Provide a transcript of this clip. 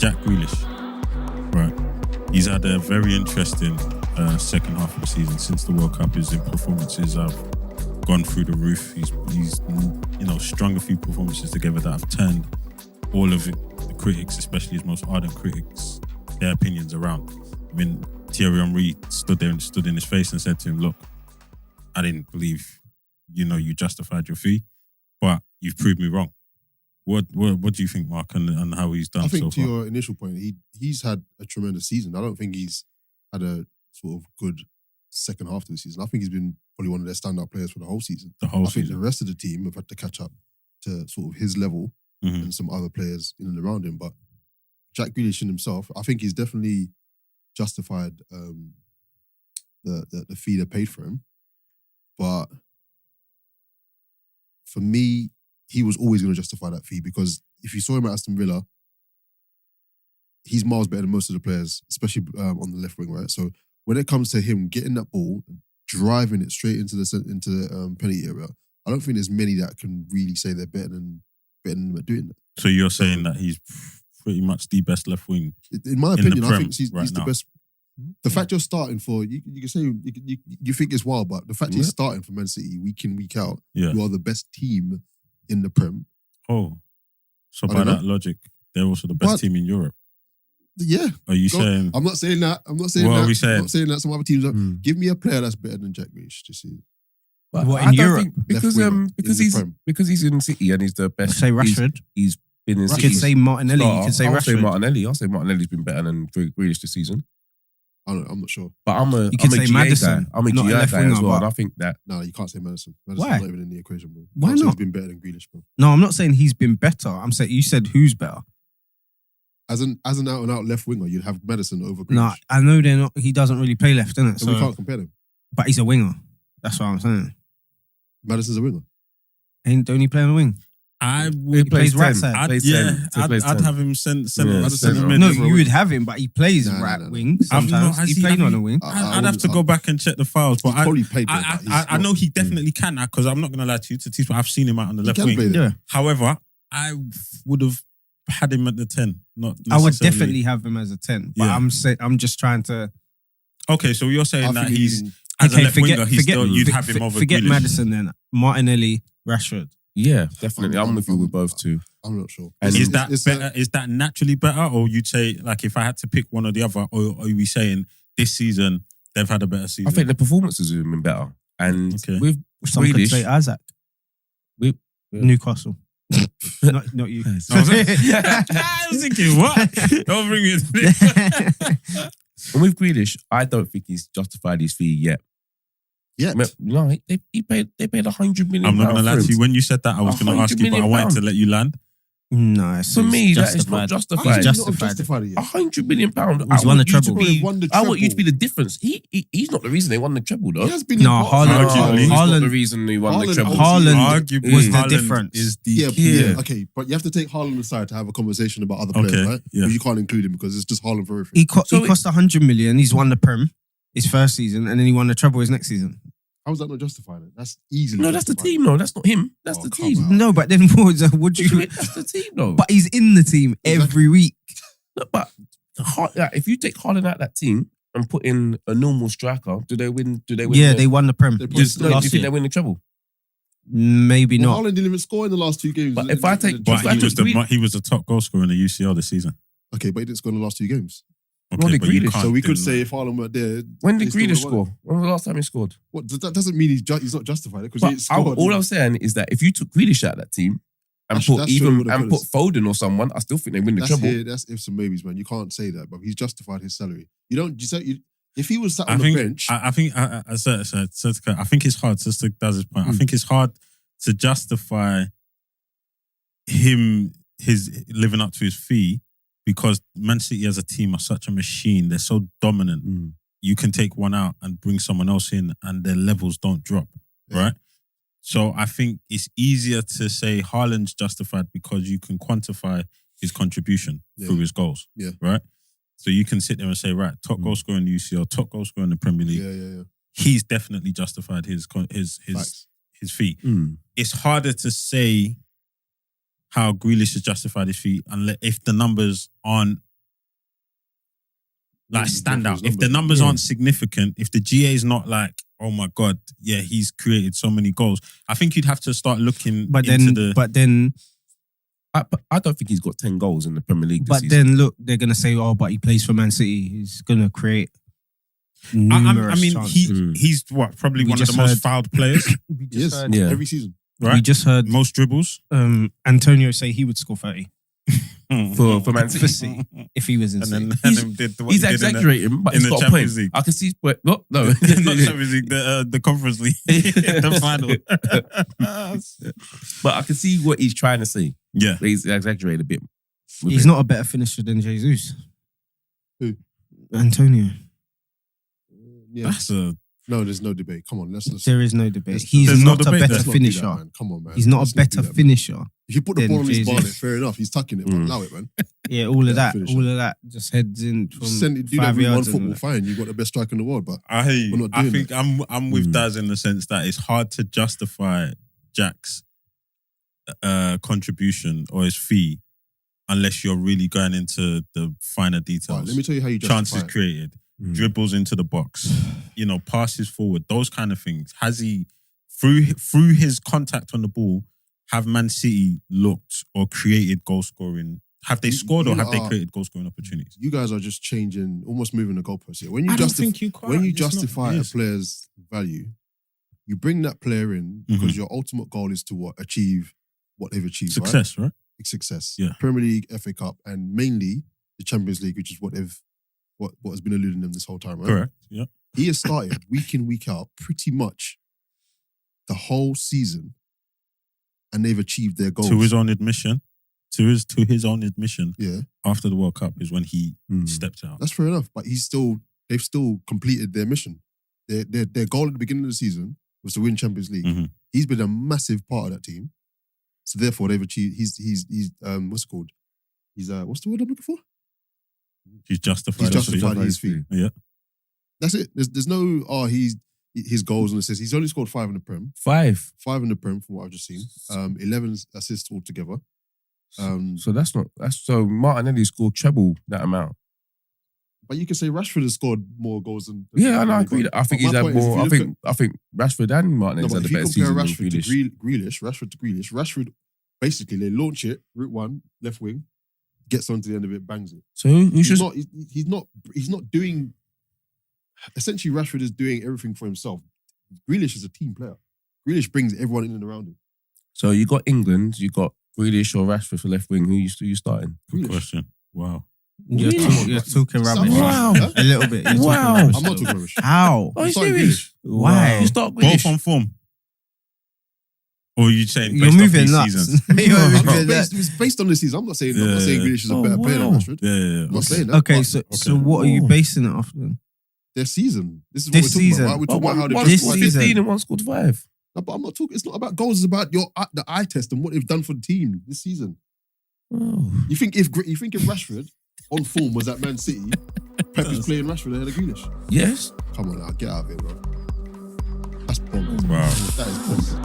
Jack Grealish, right? He's had a very interesting second half of the season since the World Cup. His performances have gone through the roof. He's strung a few performances together that have turned all of the critics, especially his most ardent critics, their opinions around. I mean, Thierry Henry stood there and stood in his face and said to him, "Look, I didn't believe, you justified your fee, but you've proved me wrong." What do you think, Mark, and how he's done so far? I think to your initial point, he's had a tremendous season. I don't think he's had a sort of good second half to the season. I think he's been probably one of their standout players for the whole season. I think the rest of the team have had to catch up to sort of his level and some other players in and around him. But Jack Grealish in himself, I think he's definitely justified the fee they paid for him. But for me, he was always going to justify that fee, because if you saw him at Aston Villa, he's miles better than most of the players, especially on the left wing, right? So when it comes to him getting that ball, driving it straight into the penalty area, I don't think there's many that can really say they're better than him at doing that. So you're saying that he's pretty much the best left wing? In my opinion, I think he's right the best. The fact you're starting for, you can say you think it's wild, but the fact he's starting for Man City week in, week out, you are the best team in the Prem. Oh, so by that logic, they're also the best team in Europe. Yeah. Are you saying? I'm not saying that. What are we saying? I'm not saying that. Some other teams are. Give me a player that's better than Jack Grealish to see. But what, in Europe? Because he's in City and he's the best. Say Rashford. He's been in City. You could say Martinelli. You could say Rashford. I'll say Martinelli's been better than Grealish this season. I'm not sure. But I'm a say GA Maddison. guy. I'm a GA guy as well. And I think that... No, you can't say Maddison. Why? Not even in the equation, bro. Why not? He's been better than Grealish, bro. No, I'm not saying he's been better. I'm saying you said who's better. As an out-and-out left winger, you'd have Maddison over Grealish. No, I know they're not. He doesn't really play left, innit? So we can't compare them. But he's a winger. That's what I'm saying. Madison's a winger. Don't he play on the wing? He plays right side. I'd have him send him. No, you would have him, but he plays right wing sometimes. He played on the wing. I'd have to go back and check the files, but probably played. I know he definitely can, because I'm not going to lie to you. To teach, but I've seen him out on the left wing. Yeah. However, I would have had him at the 10. I would definitely have him as a 10. But I'm just trying to. Okay, so you're saying that he's as a left winger, you'd have him over. Forget Grealish. Maddison then. Martinelli, Rashford. Yeah, definitely. I'm with you with both two. I'm not sure. And is that better? Is that naturally better, or you'd say, like, if I had to pick one or the other, or are we saying this season they've had a better season? I think the performances have been better, and with some could say Isaac. Newcastle. not you. I was thinking, what? Don't bring me into this. And with Grealish, I don't think he's justified his fee yet. No, they paid £100 million. I'm not going to lie to you. When you said that, I was going to ask you, but I wanted to let you land. No, for me, that is not justified. He's justified. £100 million. He's won the treble. I want you to be the difference. He's not the reason they won the treble, though. He has been Haaland. He's not the reason they won the treble. Haaland was the difference. Okay, but you have to take Haaland aside to have a conversation about other players, right? Yeah. You can't include him because it's just Haaland for everything. He cost $100 million. He's won the Prem his first season, and then he won the treble his next season. How is that not justifying it? That's easily. No, that's the team, though. That's not him. That's the team. No, but then would you? That's the team, though. But he's in the team every week. No, but if you take Haaland out of that team and put in a normal striker, do they win? Yeah, they won the Prem. Do you think they win the treble? Maybe not. Haaland didn't even score in the last 2 games. But if I take, he was the top goal scorer in the UCL this season. Okay, but he didn't score in the last 2 games. Okay, so we could say if Haaland were there. When did Grealish score? When was the last time he scored? What, that doesn't mean he's not justified because he scored. All I'm saying is that if you took Grealish out of that team and put Foden or someone, I still think they win the treble. That's ifs and maybes, man. You can't say that, but he's justified his salary. If he was sat on the bench, I think it's hard. Just to does his point. I think it's hard to justify his living up to his fee. Because Man City as a team are such a machine. They're so dominant. You can take one out and bring someone else in and their levels don't drop, right? So I think it's easier to say Haaland's justified because you can quantify his contribution through his goals, right? So you can sit there and say, right, top goal scorer in the UCL, top goal scorer in the Premier League. Yeah. He's definitely justified his fee. It's harder to say how Grealish has justified his fee, and if the numbers aren't like stand out. If the numbers aren't significant, if the GA is not like, oh my God, yeah, he's created so many goals, I think you'd have to start looking But then I don't think he's got 10 goals in the Premier League this But season. then look, they're gonna say, "Oh, but he plays for Man City. He's gonna create numerous chances." He's what, probably one of the most fouled players. Yes, Yeah. every season. Right? We just heard Most dribbles. Antonio say he would score 30 for Man for City. City if he was in City. He's exaggerating, but in he's the got a Champions point. League. I can see. No, Not Champions League, the Conference League, the final. But I can see what he's trying to say. Yeah, But he's exaggerated a bit. He's not a better finisher than Jesus. Who? Antonio. Yeah. that's a. No, there's no debate. Come on, let's. There is no debate. There's He's no not a debate. better Let's not do that, finisher. man. Come on, man. He's not Let's a better do that, man. finisher. If you put the Then ball on his Jesus. bar, fair enough. He's tucking it, but allow it, man. Yeah, all of that. finisher. All of that just heads in from Just send it, do that 5 with one yards. and football, all that. fine. You've got the best striker in the world, but I hear We're you. not I doing think I'm with Daz in the sense that it's hard to justify Jack's contribution or his fee unless you're really going into the finer details. right, let me tell you how you justify Chances it. created, dribbles into the box, passes forward, those kind of things. Has he, through his contact on the ball, have Man City looked or created goal scoring? Have they scored or have they created goal scoring opportunities? You guys are just changing, almost moving the goalposts here. When you I don't think you can't. when you It's not- justify yes. a player's value, you bring that player in because your ultimate goal is to achieve what they've achieved. Right? Success, right? Success. Yeah. Premier League, FA Cup, and mainly the Champions League, which is what has been eluding them this whole time, right? Correct. Yeah. He has started week in, week out, pretty much the whole season, and they've achieved their goals. To his own admission, Yeah, after the World Cup is when he stepped out. that's fair enough. But they've still completed their mission. Their goal at the beginning of the season was to win Champions League. Mhm. He's been a massive part of that team. So therefore, they've achieved. He's what's it called? He's what's the word I'm looking for? He's justified. He's justified his fee. Yeah. That's it. There's no his goals and assists. He's only scored 5 in the Prem. 5. 5 in the Prem from what I've just seen. 11 assists altogether. So Martinelli scored treble that amount. But you can say Rashford has scored more goals than. Yeah, I know. I agree. I think but he's my had point is, more. if you I think Rashford and Martinez No, had but the if you better compare season than Rashford Grealish. to Grealish, Rashford basically they launch it, route one, left wing, gets onto the end of it, bangs it. So who should? He's not doing. Essentially, Rashford is doing everything for himself. Grealish is a team player. Grealish brings everyone in and around him. So you got England, you got Grealish or Rashford for left wing. Who you starting? Good Grealish. question. Wow. You're talking rubbish. Wow. A little bit. You're talking Wow. rubbish. I'm not talking rubbish. How? Oh, you starting serious? Why? You start Both Grealish. on form. Or you saying You're based off moving these nuts. seasons? You're It's moving nuts. based on this season. I'm not saying Grealish is a better player than wow. Rashford. Yeah. I'm not saying that. Okay, but so what are you basing it off then? their season. This is what This we're talking season. about. Right? We're talking about how One they this scored season. 15 and one scored 5. No, but I'm not talking. It's not about goals. It's about the eye test and what they've done for the team this season. Oh. You think if Rashford on form was at Man City, Pep is playing Rashford ahead of Grealish? Yes. Come on now, get out of it, bro. That's bonkers. Wow. That is bonkers.